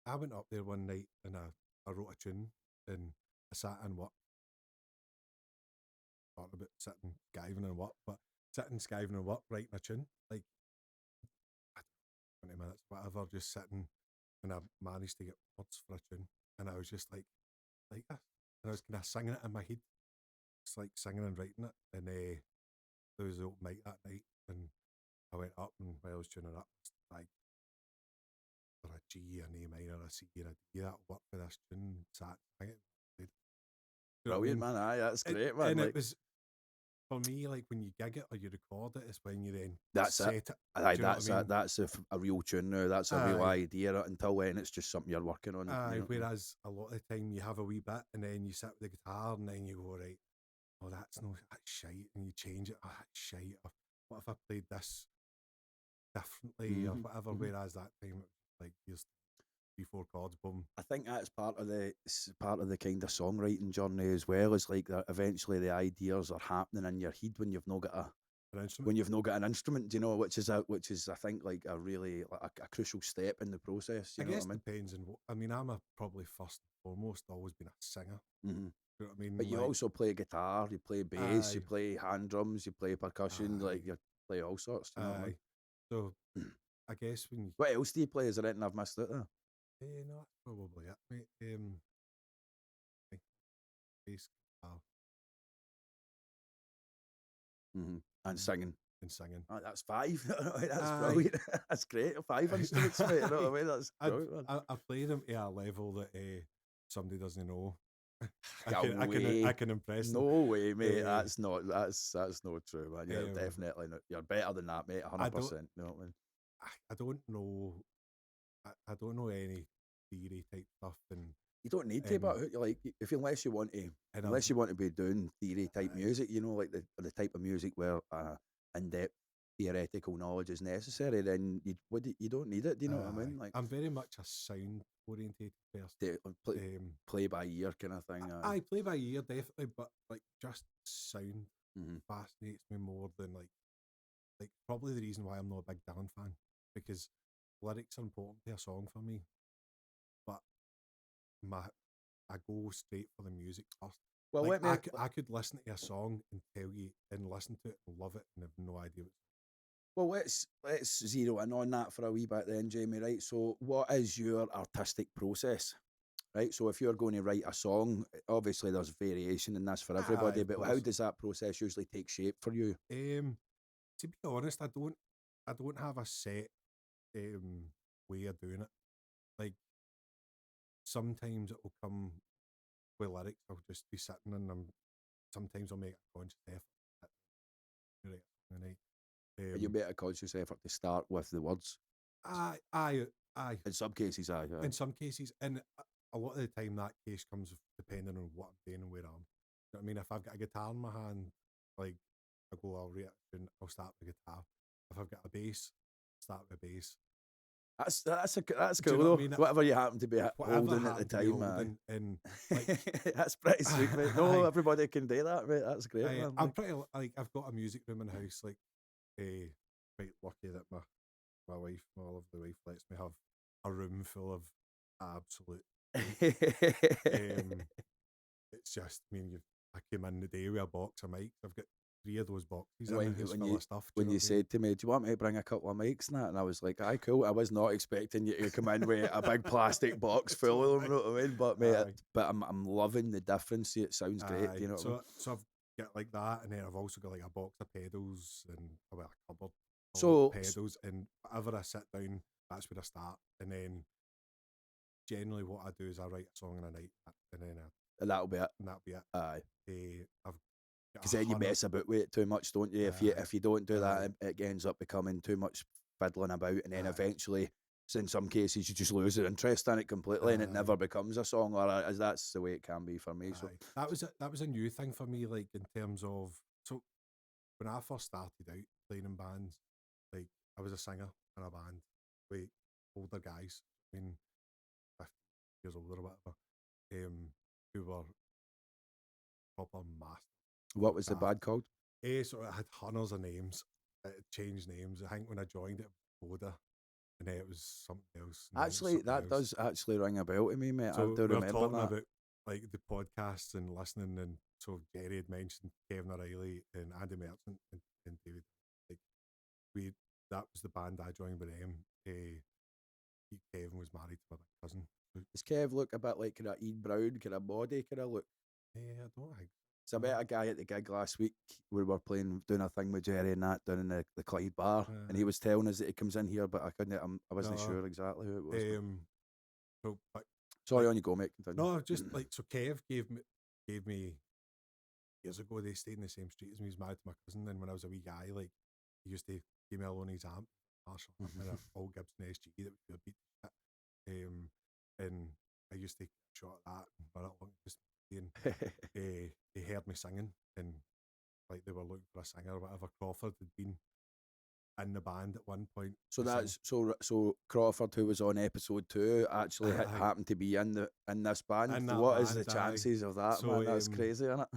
I went up there one night and I wrote a tune, and I sat and worked. Talking about sitting, skiving and work, but sitting, skiving and work, writing a tune, like, 20 minutes, whatever, just sitting, and I managed to get words for a tune, and I was just like this, and I was kind of singing it in my head. It's like singing and writing it, and there was an open mic that night, and I went up, and while I was tuning up, like, for a G, an A minor, a C, and a D, that'll work for this tune, sat, sang it. Brilliant, man. Aye, that's great, man. And like, it was, for me, like, when you gig it or you record it, it's when you then that's set it. it. Aye, that's a real tune now. That's a real idea. Until then, it's just something you're working on. Whereas a lot of the time you have a wee bit, and then you sit with the guitar, and then you go, right, oh, that's shite, and you change it, oh, that's shite, or what if I played this differently, or whatever. Whereas that time, it was like, here's 3-4 chords, boom. I think that's part of the kind of songwriting journey as well. Is like that eventually the ideas are happening in your head when you've not got an instrument. You know, which is I think like a really a crucial step in the process. You know guess what I mean? Depends on what. I mean, I'm probably first and foremost always been a singer. You know what I mean? But you also play guitar, you play bass, you play hand drums, you play percussion, like you play all sorts. You know what I mean? So I guess when you... What else do you play? Is there anything I've missed out there? No, that's probably it, mate. Bass, guitar. And singing. and singing. Oh, that's 5. That's Aye. brilliant. That's great. 5 instruments, mate. You know what I mean? That's brilliant. I play them at a level that somebody doesn't know. Go I can impress them. No way, mate. Eh, That's not true, man. You're definitely not. You're better than that, mate. 100%. You know what I mean? I don't know. I don't know any theory type stuff, and You don't need to, but like, unless you want to be doing theory type music, you know, like the type of music where in-depth theoretical knowledge is necessary, then you don't need it. Do you know what I mean? Like, I'm very much a sound orientated person. Play by ear kind of thing. I play by ear definitely, but like just sound Mm-hmm. fascinates me more than like probably the reason why I'm not a big Dylan fan, because lyrics are important to a song for me, but I go straight for the music first. Well, like, I could listen to a song and tell you and listen to it and love it and have no idea what's. Well, let's zero in on that for a wee bit then, Jamie. Right. So, what is your artistic process? Right. So, if you're going to write a song, obviously there's variation in this for everybody. But how does that process usually take shape for you? To be honest, I don't have a set way of doing it. Like, sometimes it will come with lyrics. I'll just be sitting and sometimes I'll make a conscious effort. Right. You make a conscious effort to start with the words. Aye. In some cases, aye. In some cases, and a lot of the time that case comes depending on what I'm doing and where I'm. You know what I mean? If I've got a guitar in my hand, like I'll write it and I'll start with the guitar. If I've got a bass, start with bass. That's cool you know though. what I mean? Whatever you happen to be holding at the time, and like, that's pretty sweet, mate. No, everybody can do that, mate. That's great. Man. I'm pretty like I've got a music room in the house. Like, quite lucky that my wife, my lovely wife, lets me have a room full of absolute. It's just, I mean, I came in the day with a box of mics. I've got 3 of those boxes in the house full of stuff. When you said to me, "Do you want me to bring a couple of mics and that?" and I was like, "Aye, cool." I was not expecting you to come in with a big plastic box full of them. You know what I mean? But mate, I'm loving the difference. It sounds great. You know. So I've got like that, and then I've also got like a box of pedals and a cupboard. So pedals, and whenever I sit down, that's where I start, and then generally what I do is I write a song in a night, and then that'll be it. Aye. Because then you mess about with it too much, don't you? If you don't do that, it ends up becoming too much fiddling about, and then eventually, in some cases, you just lose your interest in it completely, and it never becomes a song. Or that's the way it can be for me. So that was a new thing for me, like in terms of when I first started out playing in bands, like I was a singer in a band with older guys, 50 years older or whatever, who were proper masters. What was the band called? So it had hundreds of names. It changed names. I think when I joined it was Coda, and then it was something else. Actually, that does actually ring a bell to me, mate. So I do remember talking that. about like the podcasts and listening, and so Jerry had mentioned Kevin O'Reilly and Andy Merchant and David. Like that was the band I joined with them. Kevin was married to my big cousin. Does Kev look a bit like kind of Ian Brown, kind of body, kind of look? I don't think. So I met a guy at the gig last week. We were doing a thing with Jerry and that down in the Clyde bar, and he was telling us that he comes in here, but I wasn't sure exactly who it was. Sorry, on you go, mate. Continue. No, just like so. Kev gave me years ago. They stayed in the same street as me. He was married to my cousin, and when I was a wee guy, like he used to give me a loan his amp, Marshall, and an old Gibson SG that would beat shit. And I used to take a shot at that, but it long just. He heard me singing, and like they were looking for a singer or whatever. Crawford had been in the band at one point. So that's so Crawford, who was on episode 2, actually happened to be in this band. What is the chances of that, man? That's crazy, isn't it?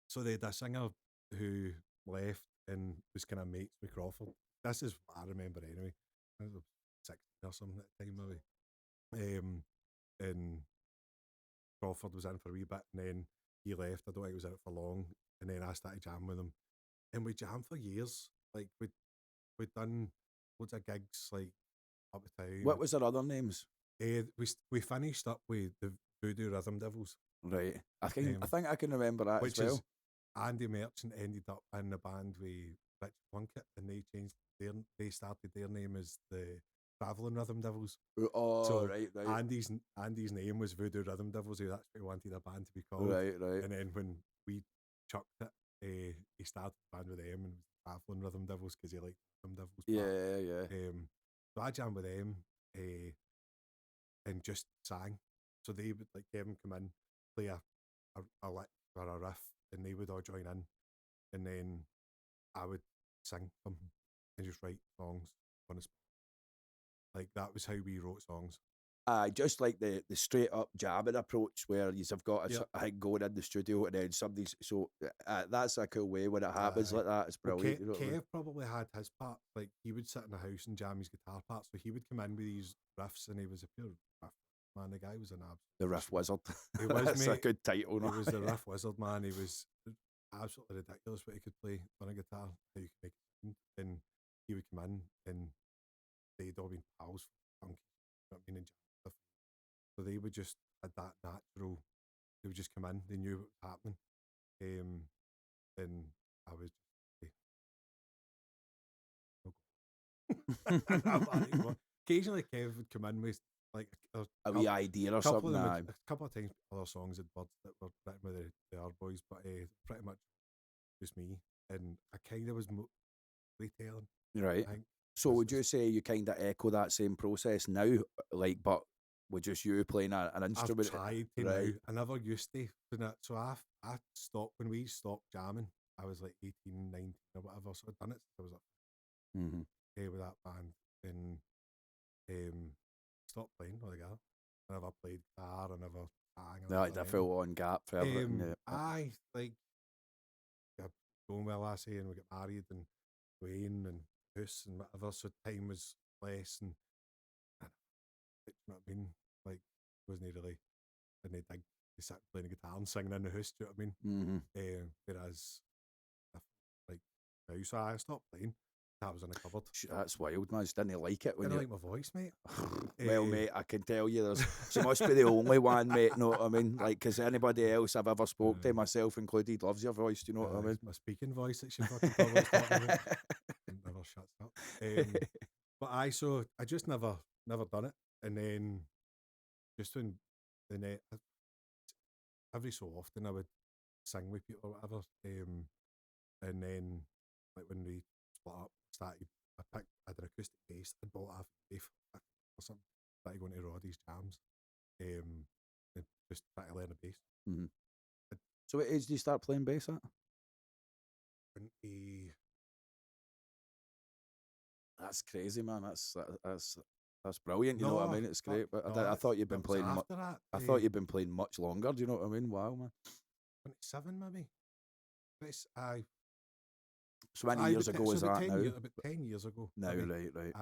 So they had a singer who left and was kind of mates with Crawford. This is what I remember anyway. I was 16 or something at the time, maybe. And Crawford was in for a wee bit, and then he left. I don't think he was in it for long, and then I started jamming with him, and we jammed for years. Like we'd done loads of gigs, like up the town. What was their other names? We finished up with the Voodoo Rhythm Devils. Right. I think I can remember that as well. Andy Merchant ended up in the band with Rich Plunkett, and they started their name as the Travelling Rhythm Devils. Oh, So right. Andy's name was Voodoo Rhythm Devils. That's what he wanted a band to be called. Right. And then when we chucked it, he started the band with them and it was the Travelling Rhythm Devils because he liked Rhythm Devils. Yeah. So I jammed with them and just sang. So they would, like, Kevin come in, play a lick or a riff, and they would all join in, and then I would sing them and just write songs on the spot. Like, that was how we wrote songs. Just like the straight up jamming approach where you've got a thing going in the studio and then somebody's that's a cool way when it happens like that. It's brilliant. Well, Kev probably had his part. Like, he would sit in the house and jam his guitar parts, so he would come in with these riffs, and he was a pure riff man. The guy was an absolute The Riff Wizard. He was, That's mate. a good title. He was the Riff Wizard, man. He was absolutely ridiculous what he could play on a guitar, how you could make it sound. And he would come in, and they'd all been pals for funky, you know what I mean, and jam stuff. So they would just had that natural. They would just come in. They knew what was happening, and I was just occasionally Kev would come in with like a wee idea or something. A couple of times other songs had words that were written with the other boys, but pretty much just me, and I kind of was retelling. Right. So would you say you kind of echo that same process now, like, but with just you playing an instrument? I've tried to now. I never used to. So I stopped when we stopped jamming. I was like 18, 19 or whatever. So I'd done it since I was like with that band, and stopped playing altogether. I never played guitar. I never sang. Like the full on gap for everything. I like going well last year, and we got married and Wayne and Hoos and whatever. So time was less, and you know what I mean. Like, wasn't really, and they sat playing a guitar and singing in the house. Do you know what I mean? Whereas, like, so I stopped playing. That was in a cupboard. That's wild, man. I just didn't like it when I like my voice, mate. Well, mate, I can tell you, she must be the only one, mate. Know what I mean? Like, because anybody else I've ever spoke to, myself included, loves your voice. Do you know what I mean? My speaking voice that she fucking probably talking about. It never shuts up. But I just never done it, and then just when the net every so often I would sing with people or whatever, and then like when we split up, I had an acoustic bass. I bought half a day or something. Started going to Roddy's jams, and just try to learn a bass. So what age did you start playing bass at? 20. That's crazy, man. That's brilliant. You know what I mean? It's great. But I thought you'd been playing. I thought you'd been playing much longer. Do you know what I mean? Wow, man. 27 maybe. So many years ago was that now? About 10 years ago. No, right.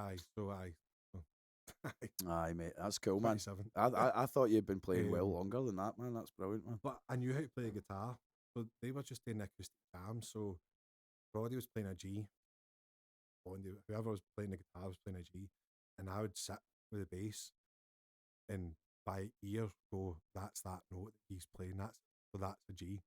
Aye, mate. That's cool, man. I thought you'd been playing well longer than that, man. That's brilliant, man. But I knew how to play the guitar. So they were just doing acoustic jams. So Roddy was playing a G. Whoever was playing the guitar was playing a G. And I would sit with the bass and by ear go, that's that note that he's playing. That's a G.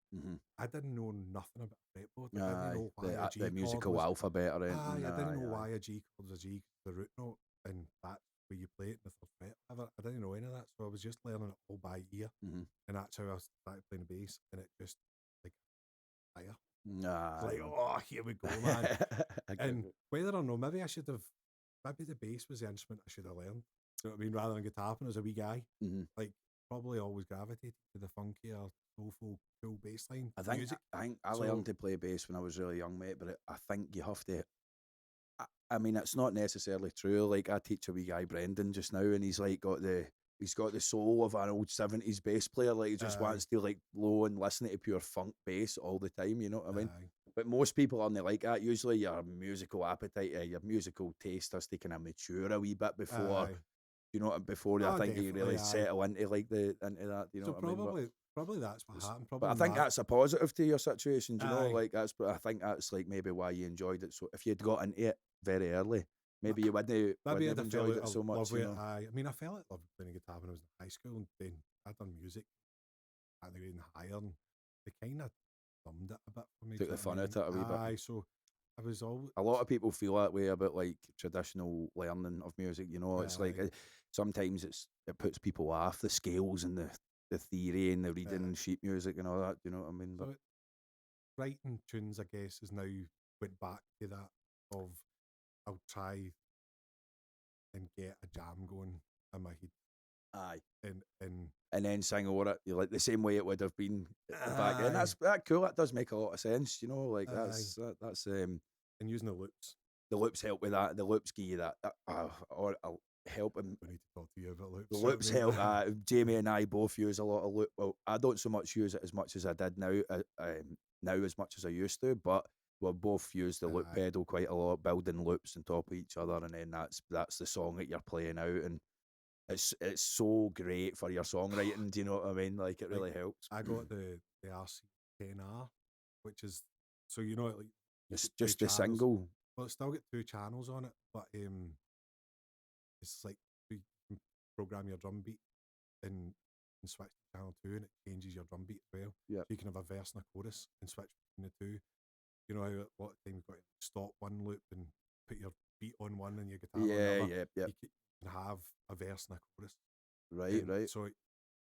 I didn't know nothing about fretboard. I didn't know why a G the musical alphabet or anything. I didn't know why a G chord was a G, the root note, and that's where you play it in the third fret. I didn't know any of that, so I was just learning it all by ear, and that's how I started playing the bass, and it just like fire. Like, oh, here we go, man. And whether or not, maybe the bass was the instrument I should have learned. You know what I mean? Rather than guitar, when I was a wee guy, like probably always gravitated to the funkier, soulful, cool bass line. I think I learned to play bass when I was really young, mate. But I think you have to. I mean, it's not necessarily true. Like, I teach a wee guy, Brendan, just now, and he's like got the soul of an old 70s bass player. Like, he just wants to like blow and listen to pure funk bass all the time. You know what I mean? But most people aren't like that. Usually, your musical appetite, your musical taste has to kind of mature a wee bit before. You know, before I think you really settle into like into that. You know what I mean? Probably that's what happened. But I think that's a positive to your situation. Do you know? Like, I think that's like maybe why you enjoyed it. So if you'd got into it very early, maybe you wouldn't have enjoyed it so much. You know? I mean, I fell in love with playing guitar when I was in high school, and then I'd done music at the grade and higher, and they kind of numbed it a bit for me. Took the fun out of it a wee bit. Aye, so I was all. A lot of people feel that way about like traditional learning of music. You know, it's like sometimes it puts people off the scales and the theory and the reading sheet music and all that. You know what I mean? But So writing tunes, I guess, is now went back to that of I'll try and get a jam going in my head. aye, And then sing over it. You like the same way it would have been back then. That's cool. That does make a lot of sense. You know, like that's and using the loops. The loops help with that. The loops give you that or help him. We need to talk to you about loops. The loops help. Jamie and I both use a lot of loop. Well, I don't so much use it as much as I did now. Now as much as I used to, but we'll both use the loop pedal quite a lot, building loops on top of each other, and then that's the song that you're playing out, and it's so great for your songwriting. Do you know what I mean? Like it really helps. I got the RC10R, which is so you know like it's just the single. Well, it's still got 2 channels on it, but it's like you can program your drum beat and switch to channel 2, and it changes your drum beat as well. Yeah, so you can have a verse and a chorus and switch between the 2. You know how a lot of time you've got to stop one loop and put your beat on one and your guitar on another. Yeah. You can have a verse and a chorus. Right. So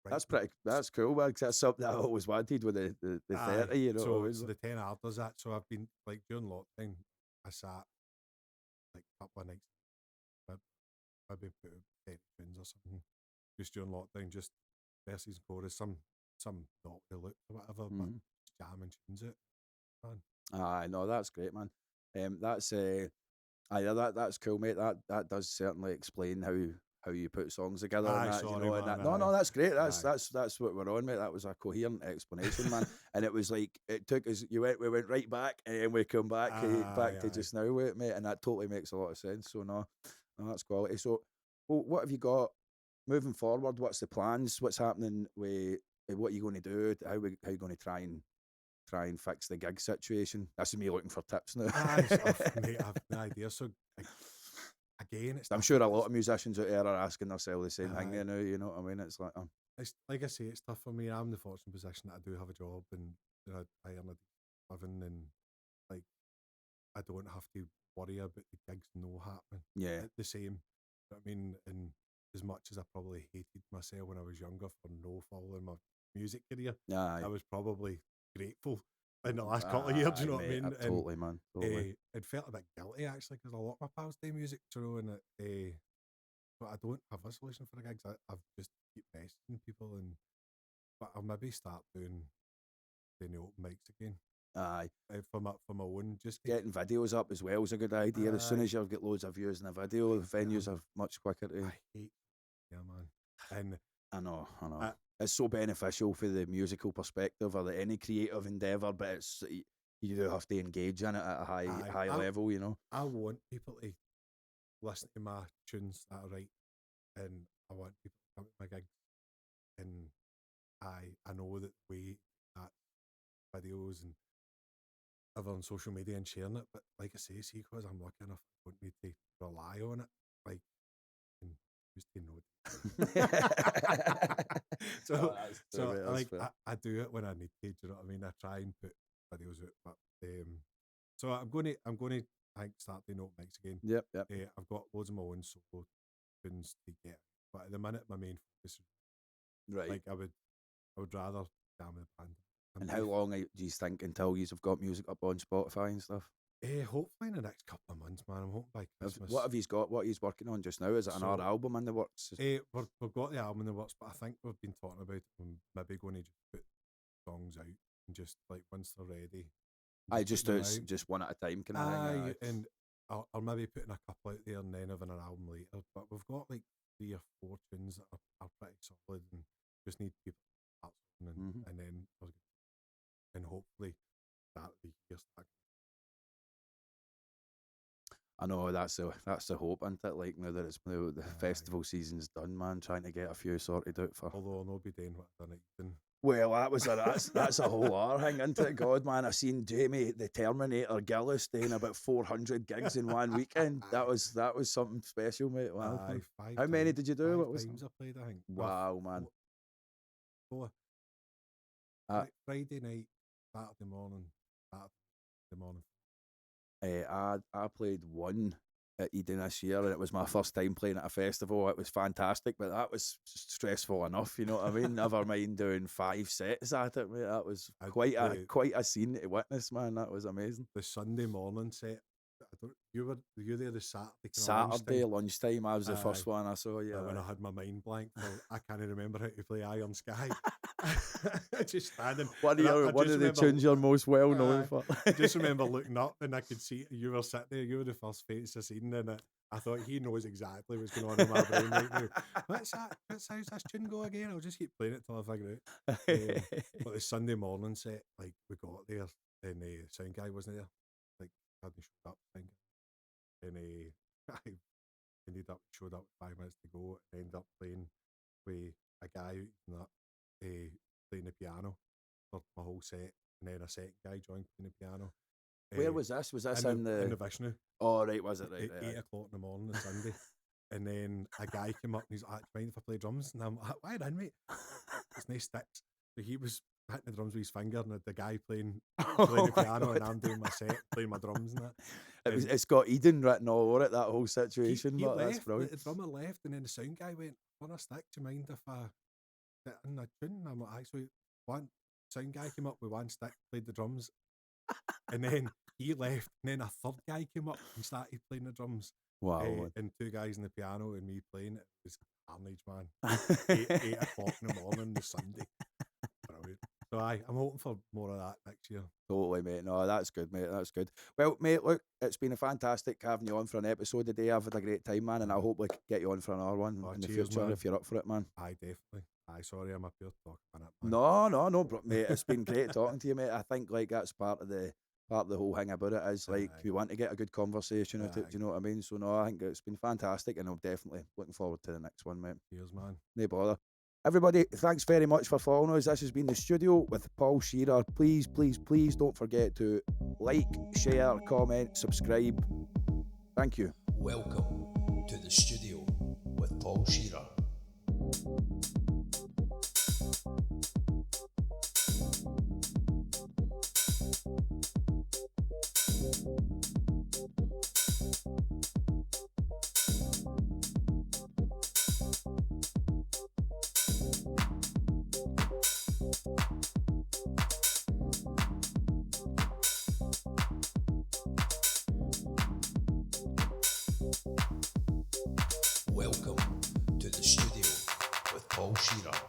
that's cool, man. Cause that's something I always wanted with the 30. You know, so the 10R does that. So I've been like during lockdown, I sat like a couple of nights, maybe put 10 tunes or something, just during lockdown, just verses and chorus, some not the loop or whatever, but just jam and tunes it. Man. No, that's great, man. That's that's cool, mate. That does certainly explain how you put songs together. And that, sorry, you know, man, no, that's great. That's what we're on, mate. That was a coherent explanation, man. And it was like it took us. We went right back, and then we come back to just now with it, mate. And that totally makes a lot of sense. So no, that's quality. So, well, what have you got moving forward? What's the plans? What's happening with what are you going to do? How are you going to try and fix the gig situation? That's me looking for tips now. Mate, I have no idea. So again, I'm sure a lot of musicians out there are asking themselves the same thing now. You know what I mean? It's like I say, it's tough for me. I'm in the fortunate position that I do have a job and I earn a living, and like I don't have to worry about the gigs no happening. Yeah, the same. I mean, and as much as I probably hated myself when I was younger for no following my music career, I was probably grateful in the last couple of years. Do you know what I mean? Totally, man. Totally. It felt a bit guilty actually because a lot of my pals do music, you know, and but I don't have a solution for the gigs. I've just keep messaging people, but I'll maybe start doing the open mics again. Aye, for my own, just getting videos up as well is a good idea. As soon as you get loads of views in a video, the venues are much quicker to. I hate, man, and I know. It's so beneficial for the musical perspective or any creative endeavour, but you do have to engage in it at a high level, you know. I want people to listen to my tunes that I write, and I want people to come to my gigs, and I know that the way that videos and ever on social media and sharing it, but like I say, see, because I'm lucky enough, I don't need to rely on it, like, and used to know. I do it when I need to. Do you know what I mean? I try and put videos out, but so I'm going to I think start doing open mics again. Yep. I've got loads of my own solo tunes to get, but at the minute my main focus is right. Like I would rather jam with the band. And how long do you think until you've got music up on Spotify and stuff? Hopefully in the next couple of months, man. I'm hoping by Christmas. What have you got? What he's working on just now? Is it another album in the works? We've got the album in the works, but I think we've been talking about maybe going to just put songs out and just like once they're ready. I just do it just one at a time, kind of thing. And I'll maybe putting a couple out there and then having an album later. But we've got like 3 or 4 tunes that are pretty solid and just need people to start and then and hopefully start the year start. I know that's the hope, isn't it? Like now that the festival season's done, man, trying to get a few sorted out for. Although I'll not be doing what I've done at Eden. Well, that's a whole other thing, isn't it? God, man, I seen Jamie the Terminator Gillies doing about 400 gigs in one weekend. That was something special, mate. Wow. How many did you do? 5 times I played, I think. Wow, man. 4. Friday night, Saturday morning. I played one at Eden this year, and it was my first time playing at a festival. It was fantastic, but that was stressful enough, you know what I mean? Never mind doing 5 sets at it, mate. That was quite a scene to witness, man. That was amazing. The Sunday morning set. You were there the Saturday. Saturday lunchtime. I was the first one I saw. Yeah, when I had my mind blank, I can't remember how to play Iron Sky. Just standing. One of the tunes you're most well known for. I just remember looking up and I could see you were sitting there. You were the first face I seen, and I thought he knows exactly what's going on in my brain right now. What's that? How's this tune go again? I'll just keep playing it till I figure it out. But the Sunday morning set, like we got there, and the sound guy wasn't there. Like hadn't showed up, I think. And I ended up showed up 5 minutes to go and ended up playing with a guy playing the piano for my whole set, and then a second guy joined playing the piano. Where was this? Was this in the Vishnu? Oh, right, was it right? At 8 o'clock in the morning on Sunday. And then a guy came up and he's like, "Mind if I play drums?" And I'm like, "Why then, mate? It's nice sticks." So he was hitting the drums with his finger, and the guy playing the piano, and I'm doing my set, playing my drums and that. It's got Eden written all over it, that whole situation. He but left, that's brilliant. the drummer left, and then the sound guy went, "On a stick, do you mind if I sit in a tune?" And I'm like, "Actually, one sound guy came up with one stick, played the drums, and then he left, and then a third guy came up and started playing the drums. Wow. And 2 guys on the piano and me playing it. It was carnage, man. 8 o'clock in the morning, the Sunday. Brilliant. So I'm hoping for more of that next year. Totally, mate. No, that's good, mate. That's good. Well, mate, look, it's been a fantastic having you on for an episode today. I've had a great time, man, and I hope we can get you on for another one in the future, man, if you're up for it, man. Aye, definitely. Aye, sorry, I'm a pure talk on it, man. No, bro, mate. It's been great talking to you, mate. I think like that's part of the whole thing about it is like we want to get a good conversation out of it. Do you know what I mean? So no, I think it's been fantastic, and I'm definitely looking forward to the next one, mate. Cheers, man. No bother. Everybody, thanks very much for following us. This has been The Studio with Paul Shearer. Please don't forget to like, share, comment, subscribe. Thank you. Welcome to The Studio with Paul Shearer. Welcome to The Studio with Paul Shearer.